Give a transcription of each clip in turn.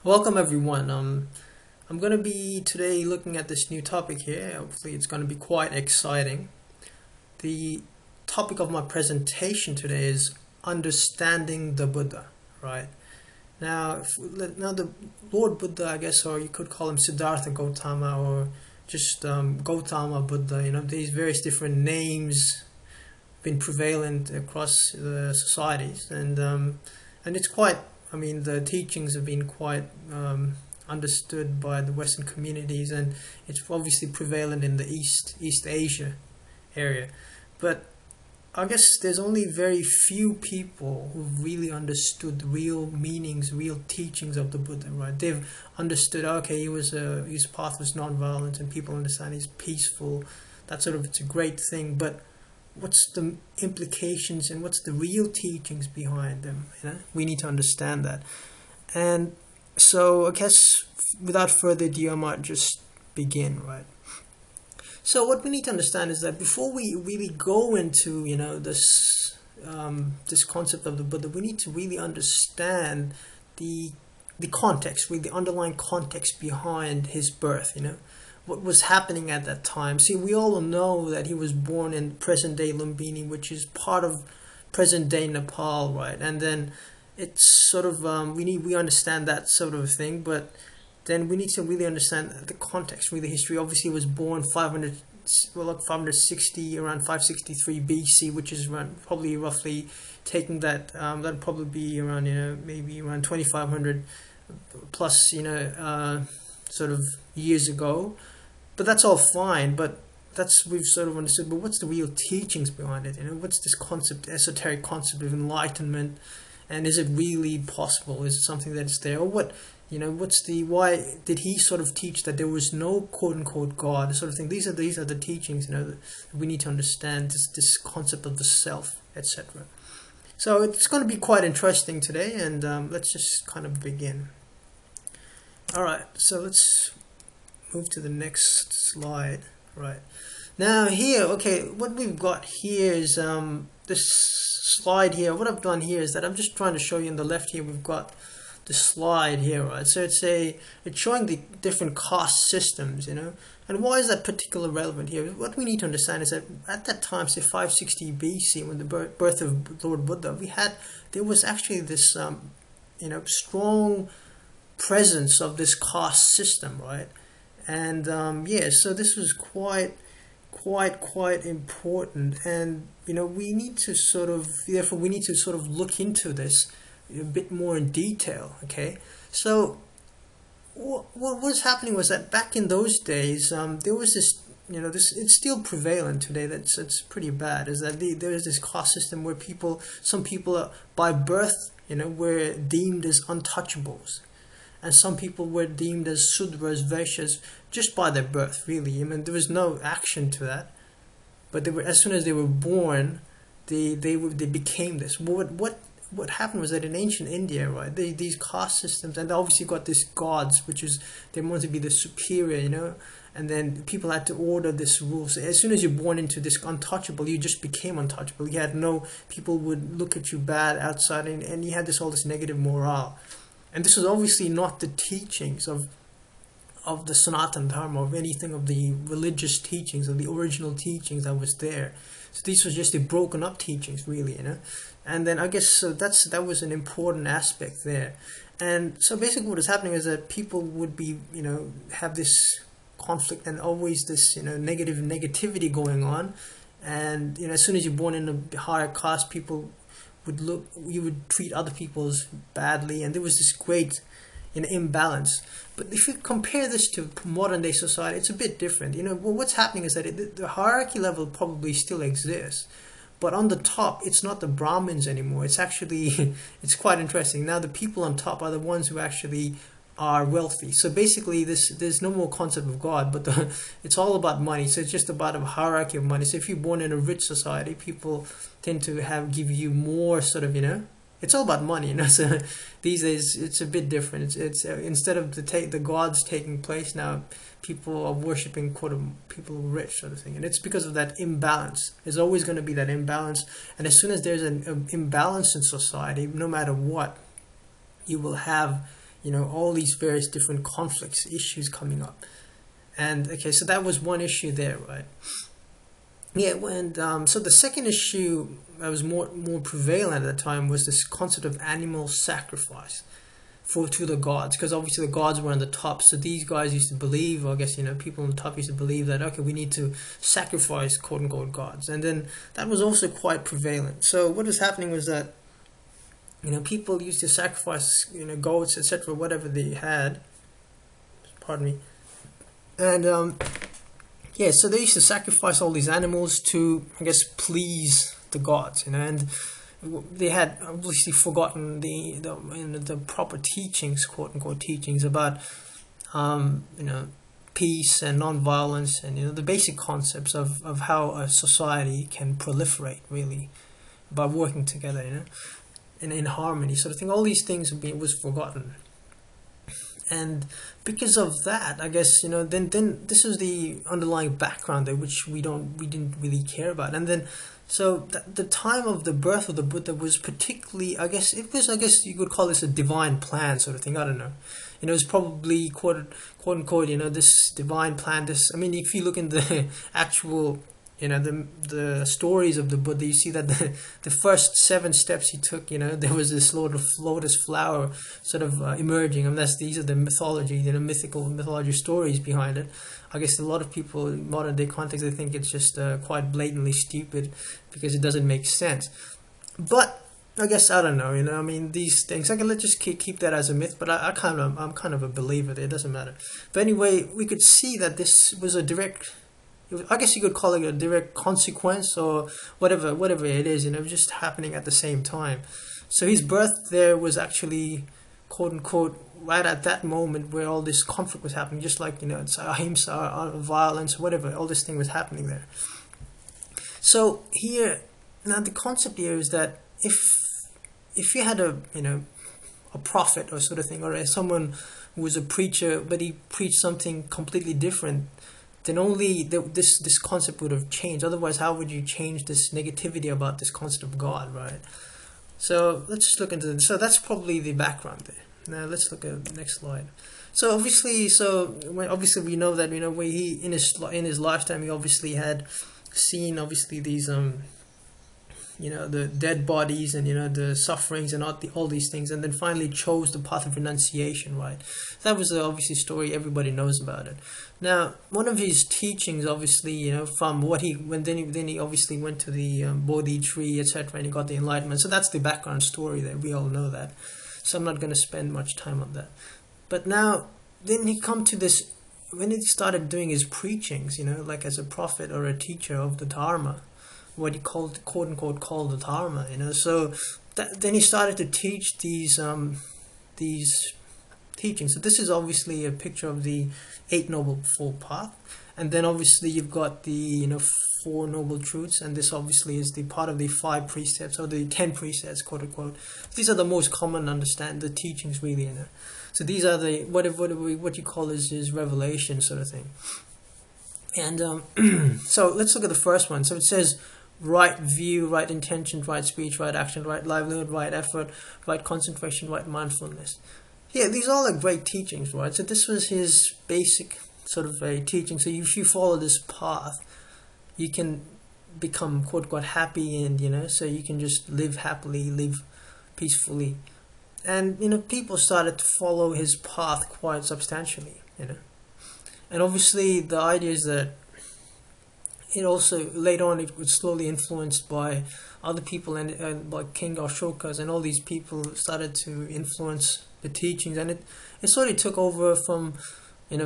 Welcome everyone. I'm gonna be today looking at this new topic here. Hopefully, it's gonna be quite exciting. The topic of my presentation today is understanding the Buddha. Right now, the Lord Buddha, I guess, or you could call him Siddhartha Gautama, or just Gautama Buddha. These various different names been prevalent across the societies, and it's quite. I mean, the teachings have been quite understood by the Western communities, and it's obviously prevalent in the East Asia area. But I guess there's only very few people who've really understood the real meanings, real teachings of the Buddha. Right? They've understood. Okay, his path was non-violent, and people understand he's peaceful. That sort of it's a great thing, but what's the implications and what's the real teachings behind them? We need to understand that. And so I guess without further ado, I might just begin, right? So what we need to understand is that before we really go into this concept of the Buddha, we need to really understand the the context, really the underlying context behind his birth. What was happening at that time. See, we all know that he was born in present day Lumbini, which is part of present day Nepal, right? And then it's sort of we understand that sort of thing, but then we need to really understand the context, really history. Obviously, he was born 500, well, like 560, around 563 BC, which is around probably roughly taking that that'd probably be around maybe around 2500 plus sort of years ago. But that's all fine. But that's we've sort of understood. But what's the real teachings behind it? What's this concept, esoteric concept of enlightenment, and is it really possible? Is it something that's there, or what? What's the why did he sort of teach that there was no quote unquote God, sort of thing? These are the teachings. That we need to understand this concept of the self, etc. So it's going to be quite interesting today, and let's just kind of begin. All right, so let's move to the next slide. Right. Now here, okay, what we've got here is this slide here. What I've done here is that I'm just trying to show you on the left here, we've got the slide here, right? So it's showing the different caste systems, And why is that particularly relevant here? What we need to understand is that at that time, say 560 BC, when the birth of Lord Buddha, there was actually this strong presence of this caste system, right? And so this was quite important, and we need to therefore we need to sort of look into this a bit more in detail. Okay, so what was happening was that back in those days, there was this this it's still prevalent today. It's pretty bad. Is that there is this caste system where some people by birth were deemed as untouchables, and some people were deemed as Sudras, Vaishyas, just by their birth, really. I mean, there was no action to that, but they were, as soon as they were born, they became this. What happened was that in ancient India, right, these caste systems, and they obviously got these gods, which is they wanted to be the superior, and then people had to order this rule. So as soon as you're born into this untouchable, you just became untouchable. You had no people would look at you bad outside, and you had all this negative morale. And this was obviously not the teachings of the Sanatana Dharma, of anything of the religious teachings, of the original teachings that was there. So these was just the broken up teachings, really, And then I guess so that was an important aspect there. And so basically what is happening is that people would be, have this conflict and always this, negativity going on. And, as soon as you're born in a higher caste, you would treat other people as badly, and there was this great imbalance. But if you compare this to modern day society, it's a bit different. What's happening is that the hierarchy level probably still exists, but on the top, it's not the Brahmins anymore. It's actually it's quite interesting. Now the people on top are the ones who actually are wealthy. So basically, there's no more concept of God, but it's all about money. So it's just about a hierarchy of money. So if you're born in a rich society, people tend to give you more sort of it's all about money. So these days it's a bit different. It's instead of the gods taking place now, people are worshiping people who are rich, sort of thing, and it's because of that imbalance. There's always going to be that imbalance, and as soon as there's an imbalance in society, no matter what, you will have all these various different conflicts, issues coming up. And okay, so that was one issue there, right? Yeah, so the second issue that was more prevalent at the time was this concept of animal sacrifice to the gods, because obviously the gods were on the top. So these guys used to believe, or I guess people on the top used to believe that, okay, we need to sacrifice quote unquote gods, and then that was also quite prevalent. So what was happening was that people used to sacrifice goats, etc., whatever they had. Pardon me. And yeah, so they used to sacrifice all these animals to, I guess, please the gods, and they had obviously forgotten the proper teachings, quote unquote teachings about peace and non-violence, and the basic concepts of how a society can proliferate, really, by working together, in harmony, sort of thing. All these things was forgotten. And because of that, I guess, then this was the underlying background there, which we didn't really care about. And then, so the time of the birth of the Buddha was particularly, I guess you could call this a divine plan sort of thing. I don't know. It was probably quote unquote, this divine plan. If you look in the actual, the stories of the Buddha, you see that the first 7 steps he took, there was this lotus flower sort of emerging. These are the mythology, mythology stories behind it. I guess a lot of people in modern day context, they think it's just quite blatantly stupid because it doesn't make sense. But I guess, I don't know, these things, let's just keep that as a myth, but I'm kind of a believer there, it doesn't matter. But anyway, we could see that this was a direct, I guess you could call it a direct consequence, or whatever it is, just happening at the same time. So his birth there was actually, quote unquote, right at that moment where all this conflict was happening, just like, it's ahimsa, violence, whatever, all this thing was happening there. So here, now the concept here is that if you had a prophet or sort of thing, or someone who was a preacher, but he preached something completely different, then only this concept would have changed. Otherwise, how would you change this negativity about this concept of God, right? So let's just look into this. So that's probably the background there. Now let's look at the next slide. So obviously we know that when he in his lifetime, he obviously had seen these the dead bodies and the sufferings and all these things, and then finally chose the path of renunciation, right? That was the obviously story, everybody knows about it. Now, one of his teachings, obviously, from what he obviously went to the Bodhi tree, etc., and he got the enlightenment. So that's the background story there. We all know that. So I'm not going to spend much time on that. But now, then he come to this, when he started doing his preachings, like as a prophet or a teacher of the Dharma, what he called, quote unquote, called the Dharma, So then he started to teach these teachings. So this is obviously a picture of the 8 Noble Fold Path, and then obviously you've got the 4 Noble Truths, and this obviously is the part of the 5 precepts or the 10 precepts, quote unquote. These are the most common the teachings, really. So these are the what you call is revelation sort of thing. And so let's look at the first one. So it says, right view, right intention, right speech, right action, right livelihood, right effort, right concentration, right mindfulness. Yeah, these all are great teachings, right? So this was his basic sort of a teaching. So if you follow this path, you can become quote unquote happy, and so you can just live happily, live peacefully. And people started to follow his path quite substantially, And obviously the idea is that it also, later on, it was slowly influenced by other people, and like King Ashoka and all these people started to influence the teachings, and it sort of took over from,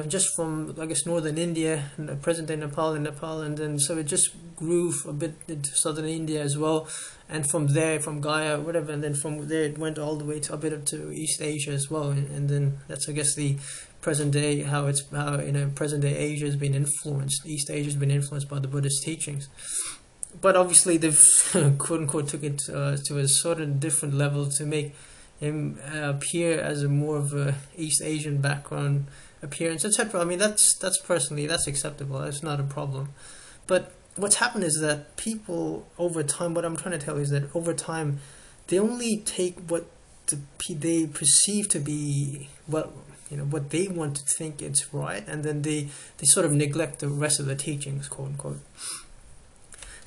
just from, I guess, northern India and present-day Nepal, and then so it just grew a bit into southern India as well, and from there, from Gaya, whatever, and then from there it went all the way to a bit up to East Asia as well, and then that's, I guess, the present day, how present day Asia has been influenced, East Asia has been influenced by the Buddhist teachings. But obviously they've quote unquote took it to a sort of different level to make him appear as a more of a East Asian background appearance, etc. That's personally, that's acceptable, that's not a problem. But what's happened is that people over time, what I'm trying to tell you is that over time they only take what they perceive to be, well, what they want to think it's right, and then they sort of neglect the rest of the teachings, quote unquote.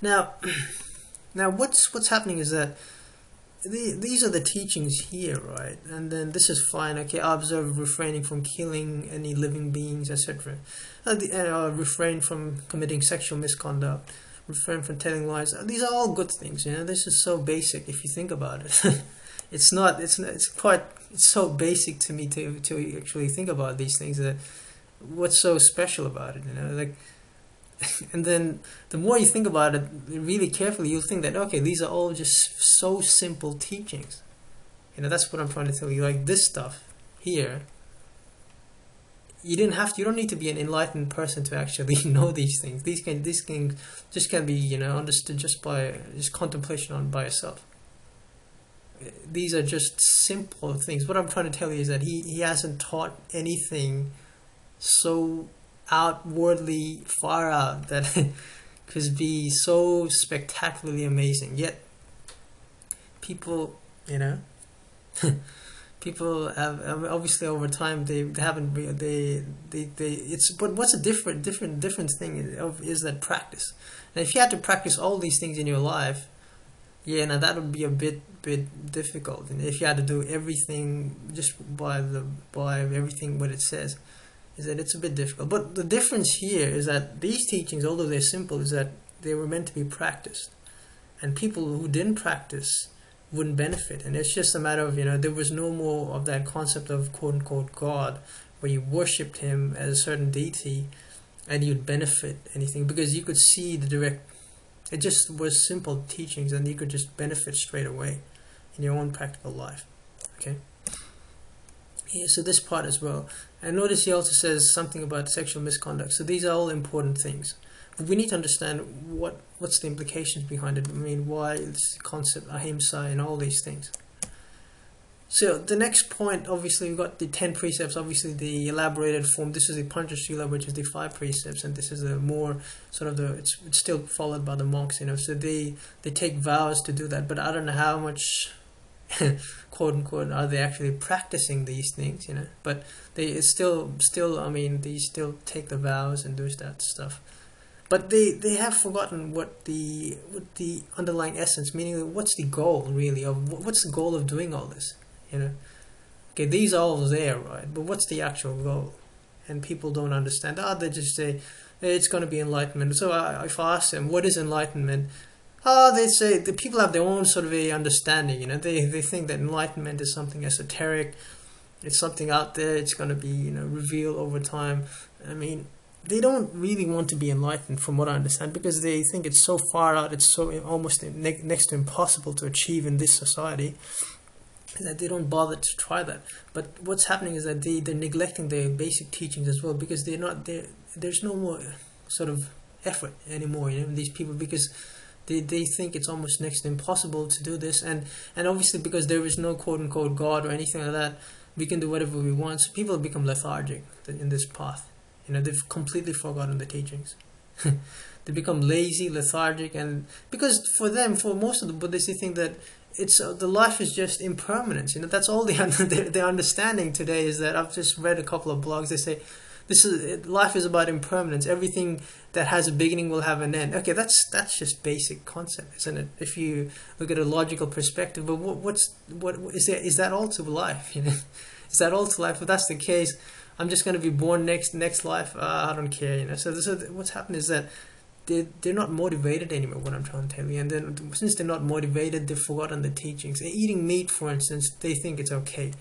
Now, what's happening is that these are the teachings here, right? And then this is fine. Okay, observe refraining from killing any living beings, etc. Refrain from committing sexual misconduct. Refrain from telling lies. These are all good things. This is so basic if you think about it. It's not. It's so basic to me to actually think about these things. That what's so special about it? Like. And then the more you think about it really carefully, you'll think that, okay, these are all just so simple teachings. That's what I'm trying to tell you. Like this stuff here, you don't need to be an enlightened person to actually know these things. These can just can be understood just by contemplation by yourself. These are just simple things. What I'm trying to tell you is that he hasn't taught anything so outwardly far out that could be so spectacularly amazing. Yet people, people have obviously over time they haven't it's, but what's a different thing is that practice. And if you had to practice all these things in your life, now that would be a bit difficult. And if you had to do everything just by everything what it says, is that it's a bit difficult. But the difference here is that these teachings, although they're simple, is that they were meant to be practiced. And people who didn't practice wouldn't benefit. And it's just a matter of, there was no more of that concept of quote-unquote God, where you worshipped him as a certain deity and you'd benefit anything. Because you could see it just was simple teachings and you could just benefit straight away in your own practical life. Okay? Yeah, so this part as well. And notice he also says something about sexual misconduct. So these are all important things. But we need to understand what's the implications behind it. I mean, why this concept, ahimsa, and all these things. So the next point, obviously, we've got the 10 precepts, obviously the elaborated form. This is the Panchashila, which is the 5 precepts, and this is a more sort of it's still followed by the monks, So they take vows to do that, but I don't know how much quote unquote are they actually practicing these things, But they still I mean they still take the vows and do that stuff. But they have forgotten what the underlying essence, meaning what's the goal really of what's the goal of doing all this, Okay, these are all there, right? But what's the actual goal? And people don't understand. They just say it's going to be enlightenment. So if I ask them what is enlightenment, they say the people have their own sort of a understanding. They think that enlightenment is something esoteric. It's something out there. It's going to be revealed over time. I mean, they don't really want to be enlightened, from what I understand, because they think it's so far out. It's so almost next to impossible to achieve in this society that they don't bother to try that. But what's happening is that they're neglecting their basic teachings as well, because they're not there. There's no more sort of effort anymore. These people, because they think it's almost next to impossible to do this, and obviously because there is no quote unquote God or anything like that, we can do whatever we want. So people have become lethargic in this path. They've completely forgotten the teachings. They become lazy, lethargic, and because for most of the Buddhists, they think that it's the life is just impermanence. That's all their understanding today is that. I've just read a couple of blogs. They say life is about impermanence. Everything that has a beginning will have an end. Okay, that's just basic concept, isn't it? If you look at a logical perspective, but what is that all to life? Is that all to life? If that's the case, I'm just going to be born next life. I don't care. So what's happened is that they're not motivated anymore. What I'm trying to tell you, and then since they're not motivated, they've forgotten the teachings. Eating meat, for instance, they think it's okay.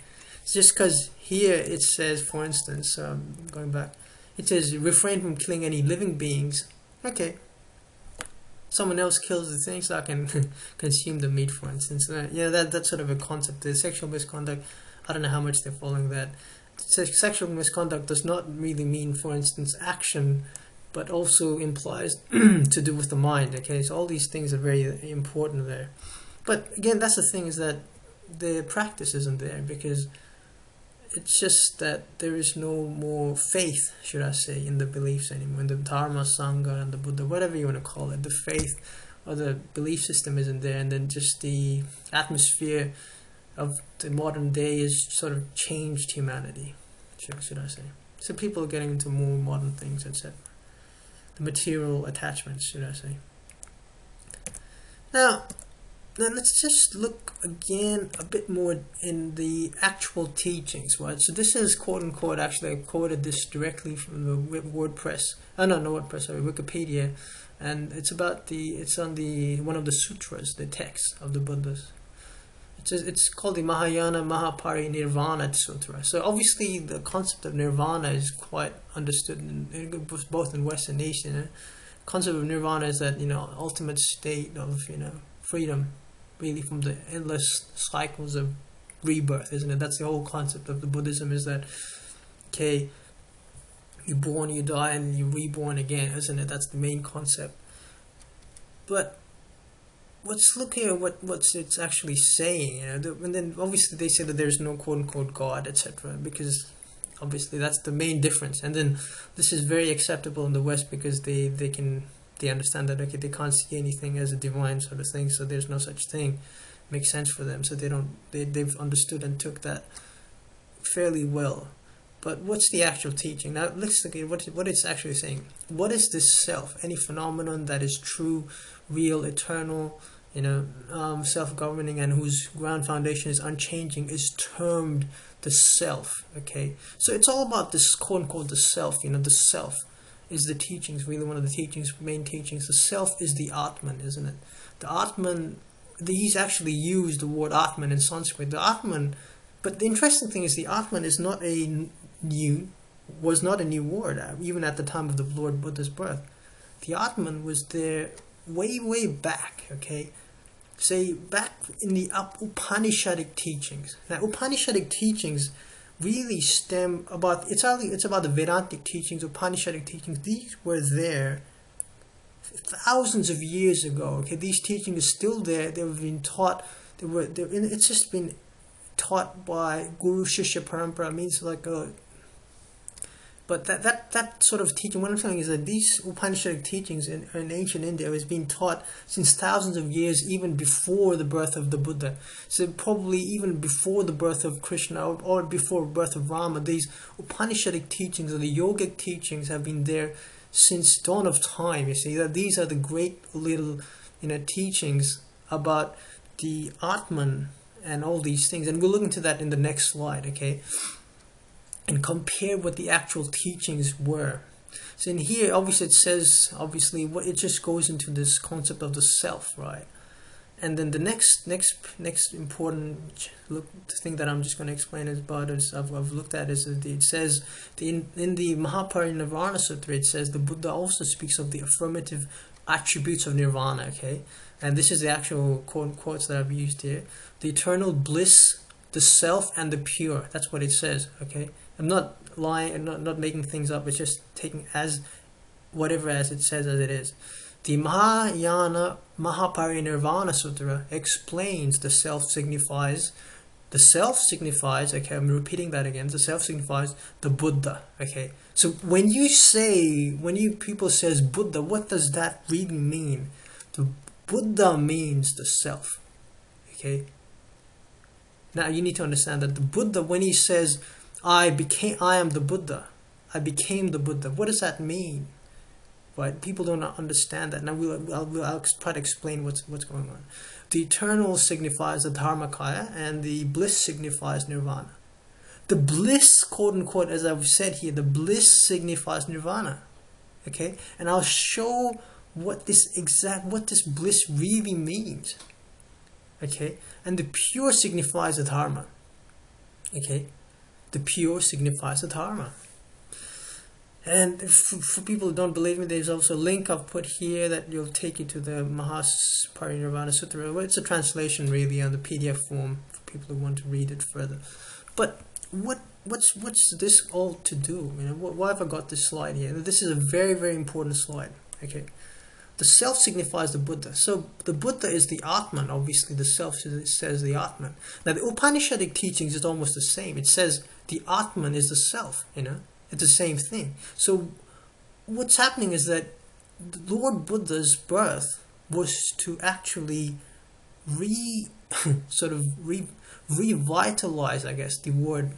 It's just because here it says, for instance, going back, it says refrain from killing any living beings. Okay, someone else kills the thing, so I can consume the meat, for instance. That's sort of a concept. The sexual misconduct, I don't know how much they're following that. Sexual misconduct does not really mean, for instance, action, but also implies to do with the mind. Okay, so all these things are very important there. But again, that's the thing, is that the practice isn't there, because it's just that there is no more faith, should I say, in the beliefs anymore, in the Dharma, Sangha, and the Buddha, whatever you want to call it. The faith or the belief system isn't there, and then just the atmosphere of the modern day has sort of changed humanity, should I say. So people are getting into more modern things, etc. The material attachments, should I say. Now let's just look again a bit more in the actual teachings, right? So this is quote unquote, actually I quoted this directly from the WordPress, Wikipedia, and it's on the one of the sutras, the text of the Buddhas. It's called the Mahayana Mahaparinirvana Sutra. So obviously the concept of nirvana is quite understood both in West and East. Concept of nirvana is that ultimate state of freedom, really, from the endless cycles of rebirth, isn't it? That's the whole concept of the Buddhism, is that you're born, you die, and you're reborn again, isn't it? That's the main concept. But let's look here what's it's actually saying, and then obviously they say that there's no quote unquote God, etc., because obviously that's the main difference. And then this is very acceptable in the West because they understand that they can't see anything as a divine sort of thing, so there's no such thing. Makes sense for them, so they've understood and took that fairly well. But what's the actual teaching? Now let's look at what it's actually saying. What is this self? Any phenomenon that is true, real, eternal, self-governing, and whose ground foundation is unchanging, is termed the self. Okay, so it's all about this quote unquote the self. The self is the teachings, really one of the main teachings. The self is the Atman, isn't it? The Atman, he's actually used the word Atman in Sanskrit. The Atman, but the interesting thing is the Atman is was not a new word, even at the time of the Lord Buddha's birth. The Atman was there way back, okay? Say, back in the Upanishadic teachings. Now, Upanishadic teachings really stem about, it's about the Vedantic teachings, Upanishadic teachings. These were there thousands of years ago, okay? These teachings are still there. They've been taught, it's just been taught by Guru Shishya Parampara, means like a... But that sort of teaching, what I'm saying is that these Upanishadic teachings in ancient India has been taught since thousands of years, even before the birth of the Buddha. So probably even before the birth of Krishna or before the birth of Rama, these Upanishadic teachings or the yogic teachings have been there since dawn of time. You see, that these are the great little teachings about the Atman and all these things. And we'll look into that in the next slide, okay? And compare what the actual teachings were. So in here, obviously it says, it just goes into this concept of the self, right? And then the next important thing that I'm just going to explain about, I've looked at, is that it says, in the Mahaparinirvana Sutra, it says the Buddha also speaks of the affirmative attributes of nirvana, okay? And this is the actual quotes that I've used here. The eternal bliss, the self, and the pure. That's what it says, okay? I'm not lying, I'm not making things up. It's just taking as whatever as it says as it is. The Mahayana Mahaparinirvana Sutra explains the self signifies, okay, I'm repeating that again, the self signifies the Buddha, okay? So when people says Buddha, what does that really mean? The Buddha means the self, okay? Now you need to understand that the Buddha, when he says, I am the Buddha, I became the Buddha, what does that mean? Right? People don't understand that. Now I'll try to explain what's going on. The eternal signifies the Dharmakaya, and the bliss signifies nirvana. The bliss, quote unquote, as I've said here, the bliss signifies nirvana. Okay? And I'll show what this bliss really means. Okay? And the pure signifies the dharma. Okay? The pure signifies the dharma. And for people who don't believe me, there's also a link I've put here that will take you to the Mahaparinirvana Sutra. Well, it's a translation really on the PDF form for people who want to read it further. But what's this all to do? Why have I got this slide here? This is a very, very important slide. Okay, the self signifies the Buddha. So the Buddha is the Atman. Obviously, the self says the Atman. Now the Upanishadic teachings is almost the same. It says the Atman is the self. It's the same thing. So what's happening is that the Lord Buddha's birth was to actually revitalize, I guess, the word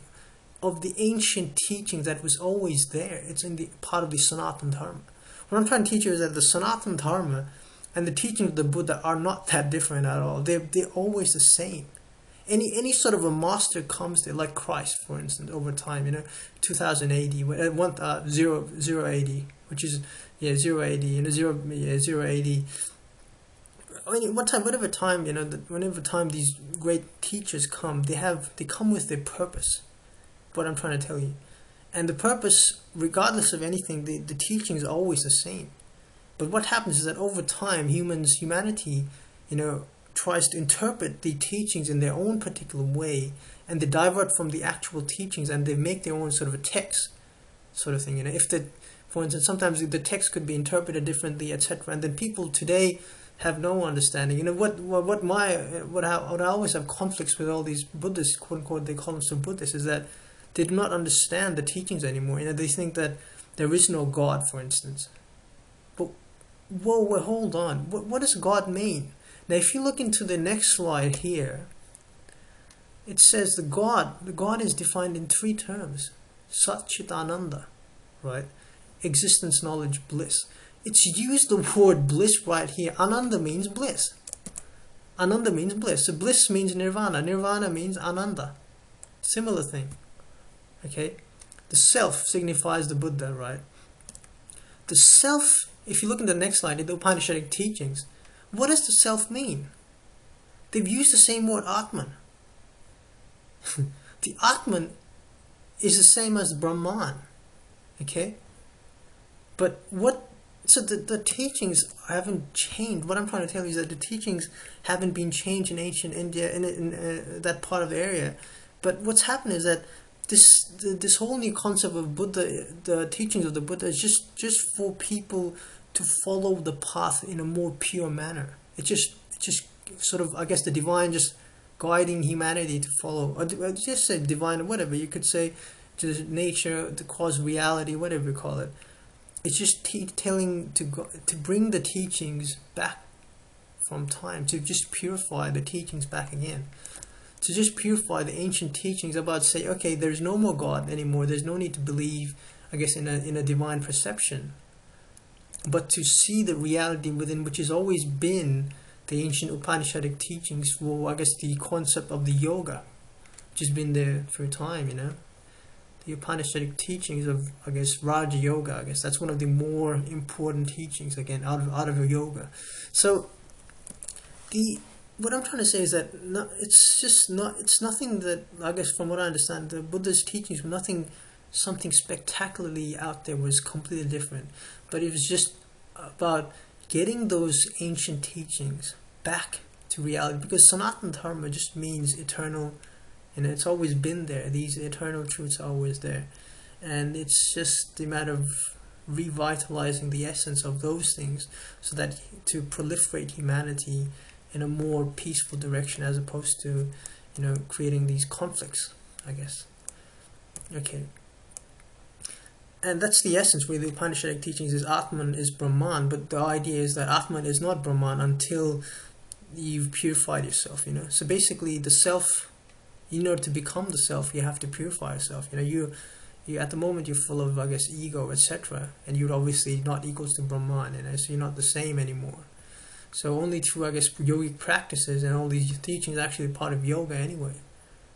of the ancient teachings that was always there. It's in the part of the Sanatana Dharma. What I'm trying to teach you is that the Sanatana Dharma and the teachings of the Buddha are not that different at all. They're always the same. Any sort of a master comes there, like Christ, for instance, over time, 2000 AD, 0 AD, which is, 0 AD, 0 AD. I mean, whatever time, whenever time these great teachers come, they come with their purpose. What I'm trying to tell you. And the purpose, regardless of anything, the teaching is always the same. But what happens is that over time, humanity, tries to interpret the teachings in their own particular way, and they divert from the actual teachings and they make their own sort of a text, sort of thing. For instance, sometimes the text could be interpreted differently, etc. And then people today have no understanding. What I always have conflicts with all these Buddhists, quote unquote, they call them Buddhists, is that they do not understand the teachings anymore. They think that there is no God, for instance. But whoa, hold on. What does God mean? Now, if you look into the next slide here, it says the God is defined in 3 terms. Sat Chit Ananda, right? Existence, knowledge, bliss. It's used the word bliss right here. Ananda means bliss. Ananda means bliss. So bliss means nirvana. Nirvana means ananda. Similar thing. Okay? The self signifies the Buddha, right? The self, if you look in the next slide, in the Upanishadic teachings, what does the self mean? They've used the same word, Atman. The Atman is the same as Brahman. Okay? But so the teachings haven't changed. What I'm trying to tell you is that the teachings haven't been changed in ancient India, in that part of the area. But what's happened is that this whole new concept of Buddha, the teachings of the Buddha, is just for people to follow the path in a more pure manner. It's just sort of, I guess, the divine just guiding humanity to follow, or just say divine, or whatever you could say, to nature, to cause reality, whatever you call it. It's just telling to bring the teachings back from time, to just purify the teachings back again. To just purify the ancient teachings about, say, okay, there's no more God anymore. There's no need to believe, I guess, in a divine perception, but to see the reality within, which has always been the ancient Upanishadic teachings for, I guess, the concept of the yoga, which has been there for a time, The Upanishadic teachings of, I guess, Raja Yoga, I guess that's one of the more important teachings, again, out of yoga. So, what I'm trying to say is that it's nothing that, I guess, from what I understand, the Buddha's teachings were something spectacularly out there, was completely different. But it was just about getting those ancient teachings back to reality, because Sanatana Dharma just means eternal, it's always been there. These eternal truths are always there, and it's just a matter of revitalizing the essence of those things, so that to proliferate humanity in a more peaceful direction, as opposed to creating these conflicts, I guess. Okay. And that's the essence where the Upanishadic teachings is Atman is Brahman, but the idea is that Atman is not Brahman until you've purified yourself, So basically the self, in order to become the self, you have to purify yourself. You at the moment you're full of, I guess, ego, etc. And you're obviously not equals to Brahman, so you're not the same anymore. So only through, I guess, yogic practices and all these teachings, actually part of yoga anyway.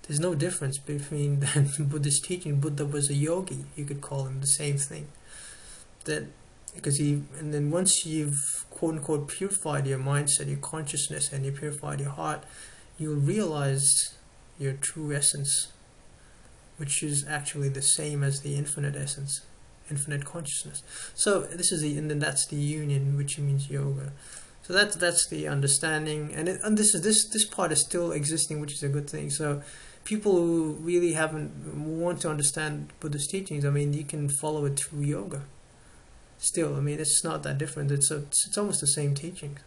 There's no difference between the Buddhist teaching. Buddha was a yogi, you could call him the same thing. And then once you've, quote unquote, purified your mindset, your consciousness, and you purified your heart, you'll realize your true essence, which is actually the same as the infinite essence, infinite consciousness. So and then that's the union, which means yoga. So that's the understanding, and this part is still existing, which is a good thing. So people who really want to understand Buddhist teachings, you can follow it through yoga. Still, it's not that different. It's almost the same teaching.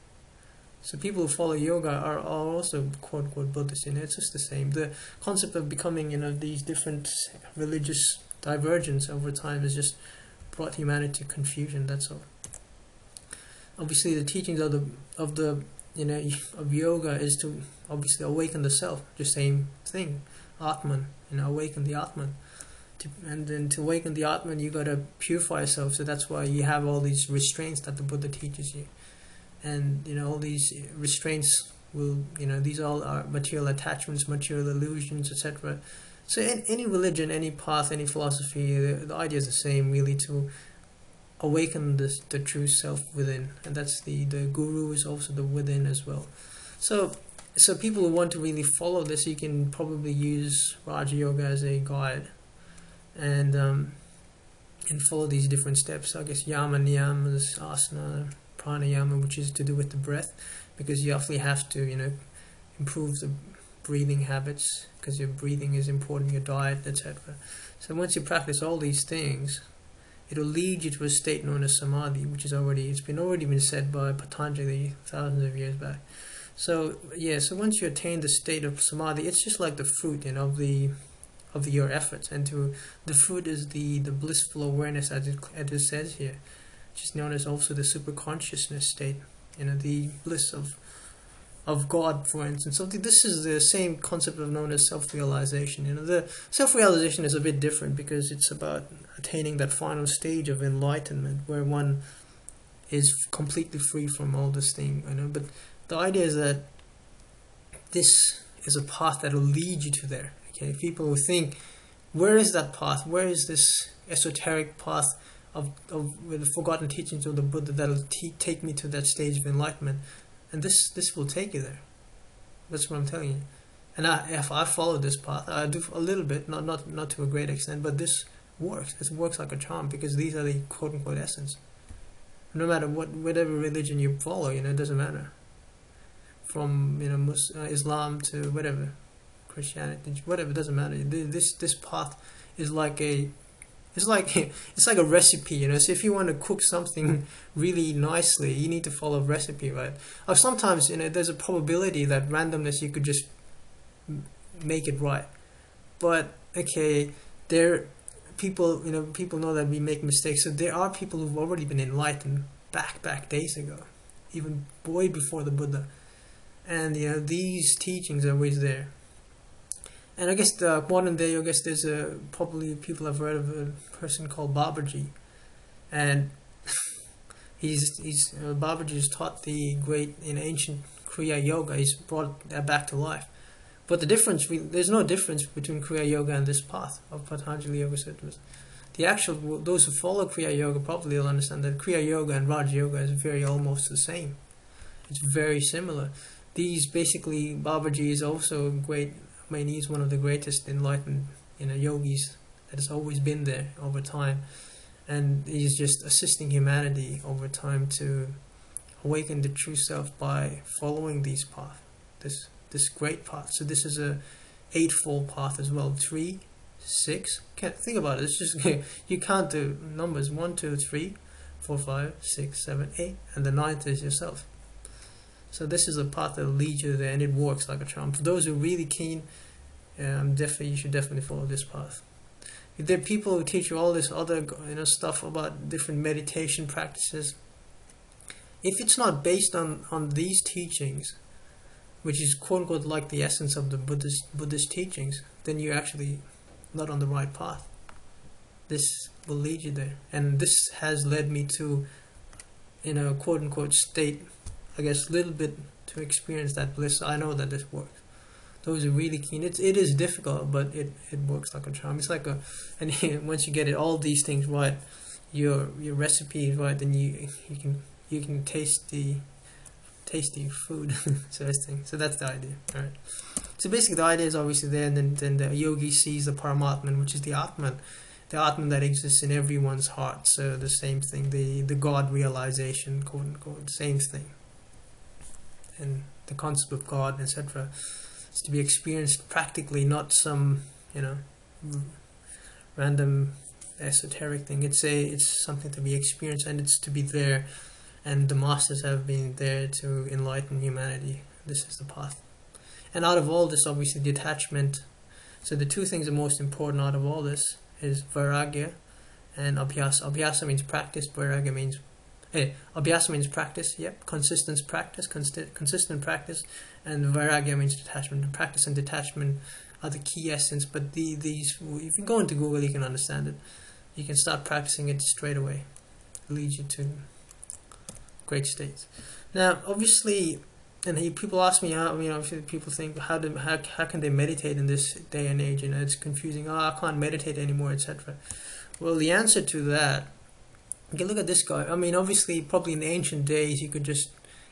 So people who follow yoga are also quote unquote Buddhist. It's just the same. The concept of becoming these different religious divergence over time has just brought humanity to confusion. That's all. Obviously, the teachings of the of yoga is to obviously awaken the self, the same thing, Atman, awaken the Atman. And then to awaken the Atman, you got to purify yourself. So that's why you have all these restraints that the Buddha teaches you. And, all these restraints will, these all are material attachments, material illusions, etc. So in any religion, any path, any philosophy, the idea is the same, really, to awaken the true self within. And that's the guru is also the within as well. So people who want to really follow this, you can probably use Raja Yoga as a guide, and follow these different steps. I guess yama, niyamas, asana, pranayama, which is to do with the breath, because you actually have to improve the breathing habits, because your breathing is important, your diet, etc. So once you practice all these things, it'll lead you to a state known as samadhi, which is already been said by Patanjali thousands of years back. So so once you attain the state of samadhi, it's just like the fruit of your efforts, and the fruit is the blissful awareness, as it says here, which is known as also the super consciousness state, the bliss of God, for instance. So this is the same concept of known as self-realization. The self-realization is a bit different, because it's about attaining that final stage of enlightenment where one is completely free from all this thing. But the idea is that this is a path that will lead you to there. Okay, people who think, where is that path? Where is this esoteric path of the forgotten teachings of the Buddha that will take me to that stage of enlightenment? And this will take you there. That's what I'm telling you. And if I follow this path, I do a little bit, not to a great extent, but this works. This works like a charm, because these are the quote unquote essence. No matter whatever religion you follow, it doesn't matter. From Islam to whatever, Christianity, whatever, it doesn't matter. This path is like it's like a recipe, So if you want to cook something really nicely, you need to follow a recipe, right? Or sometimes, there's a probability that randomness, you could just make it right. But okay, people know that we make mistakes. So there are people who've already been enlightened back days ago, even way before the Buddha. And these teachings are always there. And I guess the modern day, there's probably people have heard of a person called Babaji, and Babaji is taught the great ancient Kriya Yoga. He's brought that back to life. But there's no difference between Kriya Yoga and this path of Patanjali Yoga Sutras. Those who follow Kriya Yoga probably will understand that Kriya Yoga and Raja Yoga is very almost the same. It's very similar. These basically, Babaji is also great. I mean, he's one of the greatest enlightened yogis that has always been there over time, and he's just assisting humanity over time to awaken the true self by following these paths, this great path. So this is a eightfold path as well. 3, 6. Can't think about it. It's just you count the numbers 1, 2, 3, 4, 5, 6, 7, 8, and the 9th is yourself. So this is a path that will lead you there, and it works like a charm. For those who are really keen, you should definitely follow this path. If there are people who teach you all this other stuff about different meditation practices, if it's not based on these teachings, which is quote unquote like the essence of the Buddhist teachings, then you're actually not on the right path. This will lead you there, and this has led me to quote unquote state, I guess, a little bit to experience that bliss. I know that this works. Those are really keen. It is difficult, but it works like a charm. It's like and once you get all these things right, your recipe is right, then you can taste the tasty food. So that's the idea. All right. So basically, the idea is obviously there, and then the yogi sees the Paramatman, which is the Atman that exists in everyone's heart. So the same thing, the God realization, quote unquote, same thing. And the concept of God, etc., is to be experienced practically, not some random esoteric thing. It's something to be experienced, and it's to be there. And the masters have been there to enlighten humanity. This is the path. And out of all this, obviously, detachment. So the two things that are most important out of all this is vairagya and abhyasa. Abhyasa means practice. Vairagya means Abhyasa means practice. Yep, consistent practice, consistent practice, and vairagya means detachment. Practice and detachment are the key essence. But these, if you go into Google, you can understand it. You can start practicing it straight away. It leads you to great states. Now, obviously, and people ask me how, people think how can they meditate in this day and age? It's confusing. Oh, I can't meditate anymore, etc. Well, the answer to that, you can look at this guy. Obviously, probably in the ancient days, you could just,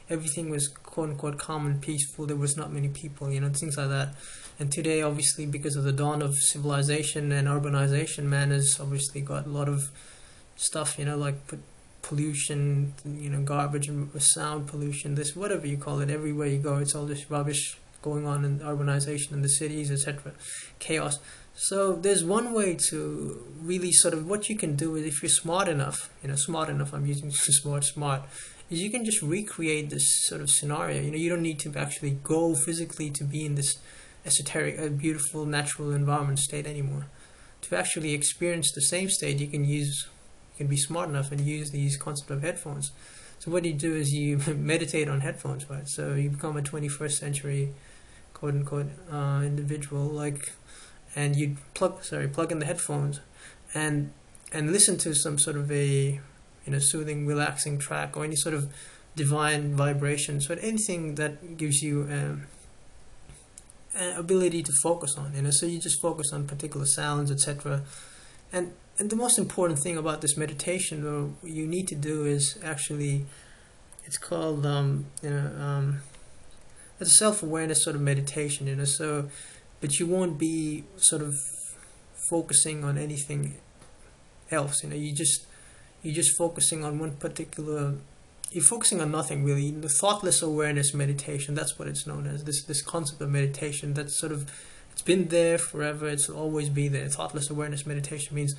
everything was quote unquote calm and peaceful. There was not many people, things like that. And today, obviously, because of the dawn of civilization and urbanization, man has obviously got a lot of stuff, like pollution, garbage and sound pollution, this, whatever you call it. Everywhere you go, it's all this rubbish going on in urbanization in the cities, etc. Chaos. So there's one way to really sort of, what you can do is, if you're smart enough, I'm using smart, is you can just recreate this sort of scenario. You don't need to actually go physically to be in this esoteric, beautiful, natural environment state anymore. To actually experience the same state, you can be smart enough and use these concept of headphones. So what you do is you meditate on headphones, right? So you become a 21st century, quote unquote, individual, and you plug in the headphones and listen to some sort of a soothing, relaxing track, or any sort of divine vibration. So anything that gives you ability to focus on, so you just focus on particular sounds, etc. And the most important thing about this meditation, or you need to do, is actually, it's called it's a self-awareness sort of meditation, so, but you won't be sort of focusing on anything else, you just focusing on one particular, you're focusing on nothing really. The thoughtless awareness meditation, that's what it's known as, this concept of meditation. That's sort of, it's been there forever, it's always been there. Thoughtless awareness meditation means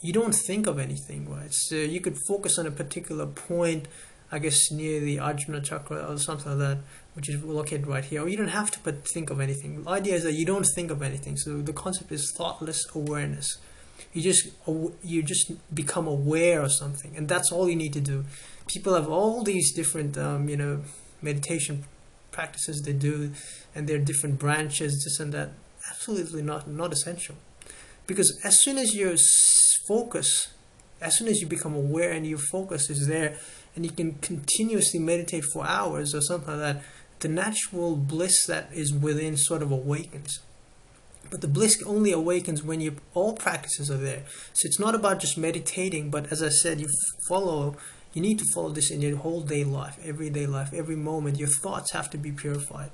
you don't think of anything, right? So you could focus on a particular point, I guess near the Ajna chakra or something like that, which is located right here. Or you don't have to think of anything. The idea is that you don't think of anything. So the concept is thoughtless awareness. You just become aware of something, and that's all you need to do. People have all these different meditation practices they do, and there are different branches, this and that. Absolutely not essential, because as soon as you focus, as soon as you become aware and your focus is there, and you can continuously meditate for hours or something like that, the natural bliss that is within sort of awakens. But the bliss only awakens when all practices are there. So it's not about just meditating, but as I said, you need to follow this in your whole day life, everyday life, every moment. Your thoughts have to be purified,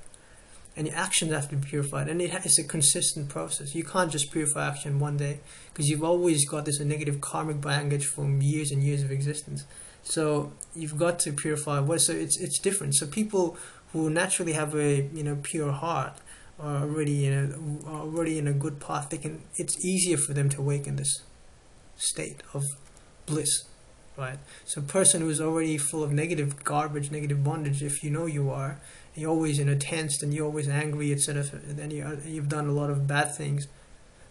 and your actions have to be purified, and it's a consistent process. You can't just purify action one day, because you've always got this negative karmic baggage from years and years of existence. So you've got to purify. So it's different. So people who naturally have a pure heart are already in a good path. It's easier for them to awaken this state of bliss, right? So a person who's already full of negative garbage, negative bondage, if you are, and you're always tensed, and you're always angry, etc., then you've done a lot of bad things,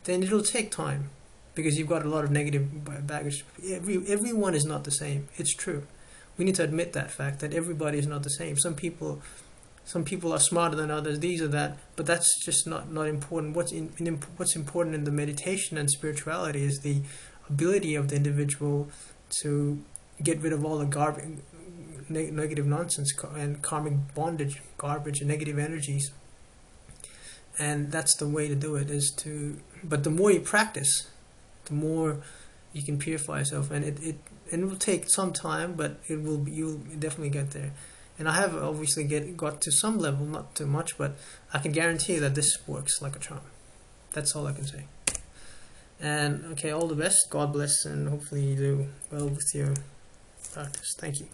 then it'll take time, because you've got a lot of negative baggage. Everyone is not the same. It's true. We need to admit that fact, that everybody is not the same. Some people are smarter than others, these or that, but that's just not important. What's important in the meditation and spirituality is the ability of the individual to get rid of all the garbage, negative nonsense and karmic bondage, garbage and negative energies. And that's the way to do it, but the more you practice, the more you can purify yourself, and it will take some time, but you'll definitely get there. And I have obviously got to some level, not too much, but I can guarantee that this works like a charm. That's all I can say. And okay, all the best. God bless, and hopefully you do well with your practice. Thank you.